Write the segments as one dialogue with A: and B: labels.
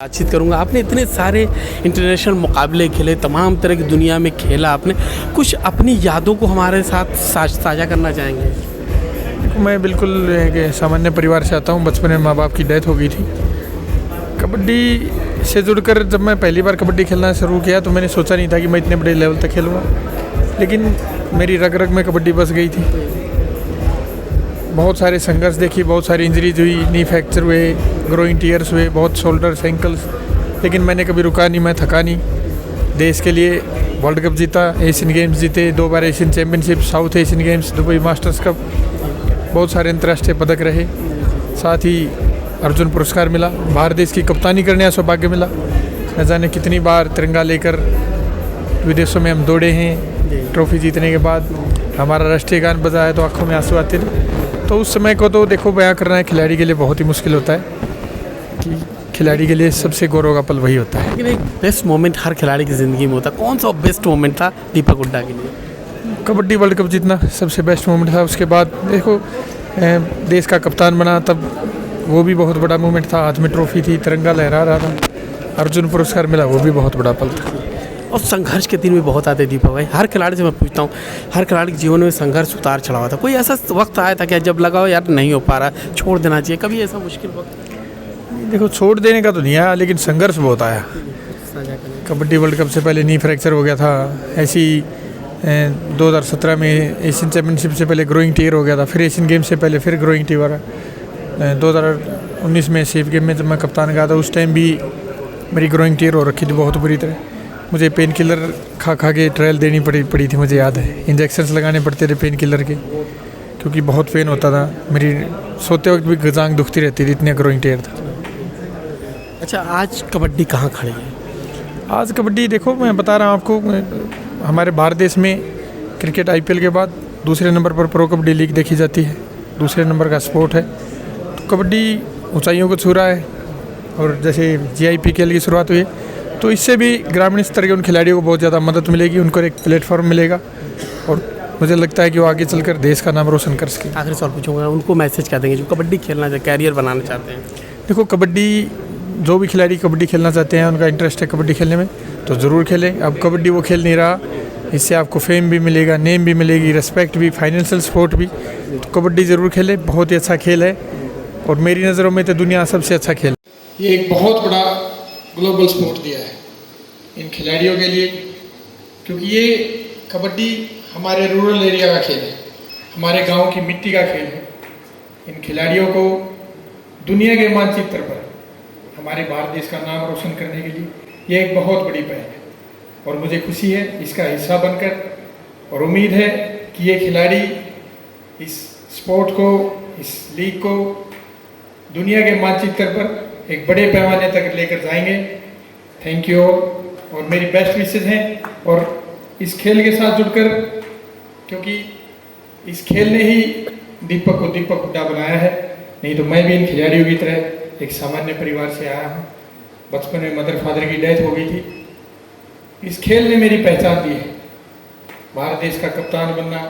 A: बातचीत करूँगा। आपने इतने सारे इंटरनेशनल मुकाबले खेले, तमाम तरह की दुनिया में खेला आपने, कुछ अपनी यादों को हमारे साथ साझा करना चाहेंगे?
B: मैं बिल्कुल एक सामान्य परिवार से आता हूँ। बचपन में माँ बाप की डेथ हो गई थी। कबड्डी से जुड़कर जब मैं पहली बार कबड्डी खेलना शुरू किया तो मैंने सोचा नहीं था कि मैं इतने बड़े लेवल तक खेलूँगा, लेकिन मेरी रग रग में कबड्डी बस गई थी। बहुत सारे संघर्ष देखी, बहुत सारी इंजरीज हुई, नी फ्रैक्चर हुए, ग्रोइंग टीयर्स हुए, बहुत शोल्डर्स एंकल्स, लेकिन मैंने कभी रुका नहीं, मैं थका नहीं। देश के लिए वर्ल्ड कप जीता, एशियन गेम्स जीते, 2 बार Asian championship, South Asian games, Dubai masters cup, बहुत सारे अंतर्राष्ट्रीय पदक रहे। साथ ही अर्जुन पुरस्कार मिला, भारत देश की कप्तानी करने का सौभाग्य मिला। न जाने कितनी बार तिरंगा लेकर विदेशों में हम दौड़े हैं। ट्रॉफी जीतने के बाद हमारा राष्ट्रीय गान बजा है तो आंखों में आंसू आते थे। तो उस समय को तो देखो, बयां करना है खिलाड़ी के लिए बहुत ही मुश्किल होता है कि खिलाड़ी के लिए सबसे गौरव का पल वही होता है।
A: लेकिन एक बेस्ट मोमेंट हर खिलाड़ी की ज़िंदगी में होता है, कौन सा बेस्ट मोमेंट था दीपक हुड्डा के लिए?
B: कबड्डी वर्ल्ड कप जीतना सबसे बेस्ट मोमेंट था। उसके बाद देखो देश का कप्तान बना, तब वो भी बहुत बड़ा मोमेंट था। हाथ में ट्रॉफी थी, तिरंगा लहरा रहा था, अर्जुन पुरस्कार मिला, वो भी बहुत बड़ा पल था।
A: और संघर्ष के दिन भी बहुत आते दीपक भाई, हर खिलाड़ी से मैं पूछता हूँ, हर खिलाड़ी के जीवन में संघर्ष उतार चढ़ाव था। कोई ऐसा वक्त आया था क्या जब लगा हो यार नहीं हो पा रहा, छोड़ देना चाहिए, कभी ऐसा मुश्किल वक्त?
B: देखो, छोड़ देने का तो नहीं आया, लेकिन संघर्ष बहुत आया। कबड्डी वर्ल्ड कप से पहले नी फ्रैक्चर हो गया था, ऐसी 2017 में एशियन चैम्पियनशिप से पहले ग्रोइंग टीयर हो गया था, फिर एशियन गेम से पहले फिर ग्रोइंग टीयर रहा। 2019 में सेफ गेम में जब मैं कप्तान गया था, उस टाइम भी मेरी ग्रोइंग टीयर हो रखी थी बहुत बुरी तरह। मुझे पेन किलर खा के ट्रायल देनी पड़ी थी, मुझे याद है। इंजेक्शन्स लगाने पड़ते थे पेन किलर के, क्योंकि बहुत पेन होता था। मेरी सोते वक्त भी गजांग दुखती रहती थी, इतनी ग्रोइंग टीयर था।
A: अच्छा, आज कबड्डी कहाँ खड़ी है?
B: आज कबड्डी देखो, मैं बता रहा हूँ आपको, हमारे भारत देश में क्रिकेट IPL के बाद दूसरे नंबर पर प्रो कबड्डी लीग देखी जाती है, दूसरे नंबर का स्पोर्ट है। तो कबड्डी ऊंचाइयों को छू रहा है, और जैसे GIPKL की शुरुआत हुई है तो इससे भी ग्रामीण स्तर के उन खिलाड़ियों को बहुत ज़्यादा मदद मिलेगी, उनको एक प्लेटफॉर्म मिलेगा, और मुझे लगता है कि वो आगे चलकर देश का नाम रोशन कर सकें।
A: आखिरी सवाल पूछूंगा, उनको मैसेज क्या देंगे जो कबड्डी खेलना चाहते, कैरियर बनाना चाहते हैं?
B: देखो, कबड्डी, जो भी खिलाड़ी कबड्डी खेलना चाहते हैं, उनका इंटरेस्ट है कबड्डी खेलने में, तो ज़रूर खेलें। अब कबड्डी वो खेल नहीं रहा, इससे आपको फेम भी मिलेगा, नेम भी मिलेगी, रिस्पेक्ट भी, फाइनेंशियल सपोर्ट भी। तो कबड्डी ज़रूर खेलें, बहुत ही अच्छा खेल है, और मेरी नज़रों में तो दुनिया सबसे अच्छा खेल। ये एक बहुत बड़ा ग्लोबल स्पोर्ट दिया है इन खिलाड़ियों के लिए, क्योंकि ये कबड्डी हमारे रूरल एरिया का खेल है, हमारे गांव की मिट्टी का खेल है। इन खिलाड़ियों को दुनिया के मानचित्र पर हमारे भारत देश का नाम रोशन करने के लिए ये एक बहुत बड़ी पहल है, और मुझे खुशी है इसका हिस्सा बनकर, और उम्मीद है कि ये खिलाड़ी इस स्पोर्ट को, इस लीग को दुनिया के मानचित्र पर एक बड़े पैमाने तक लेकर जाएंगे। थैंक यू, और मेरी बेस्ट विशेस हैं। और इस खेल के साथ जुड़कर, क्योंकि इस खेल ने ही दीपक को दीपक हुड्डा बनाया है, नहीं तो मैं भी इन खिलाड़ियों की तरह एक सामान्य परिवार से आया हूँ। बचपन में मदर फादर की डेथ हो गई थी, इस खेल ने मेरी पहचान दी है। भारत देश का कप्तान बनना,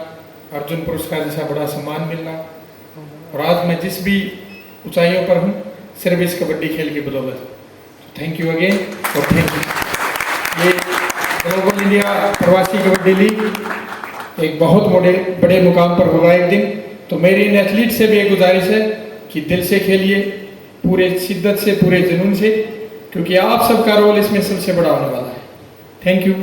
B: अर्जुन पुरस्कार जैसा बड़ा सम्मान मिलना, और आज मैं जिस भी ऊंचाइयों पर हूँ, सिर्फ इस कबड्डी खेल की बदौलत। थैंक यू अगेन, और थैंक यू। ये ग्लोबल इंडिया प्रवासी कबड्डी लीग एक बहुत बड़े मुकाम पर होगा एक दिन। तो मेरी इन एथलीट से भी एक गुजारिश है कि दिल से खेलिए, पूरे शिद्दत से, पूरे जुनून से, क्योंकि आप सबका रोल इसमें सबसे बड़ा होने वाला है। Thank you.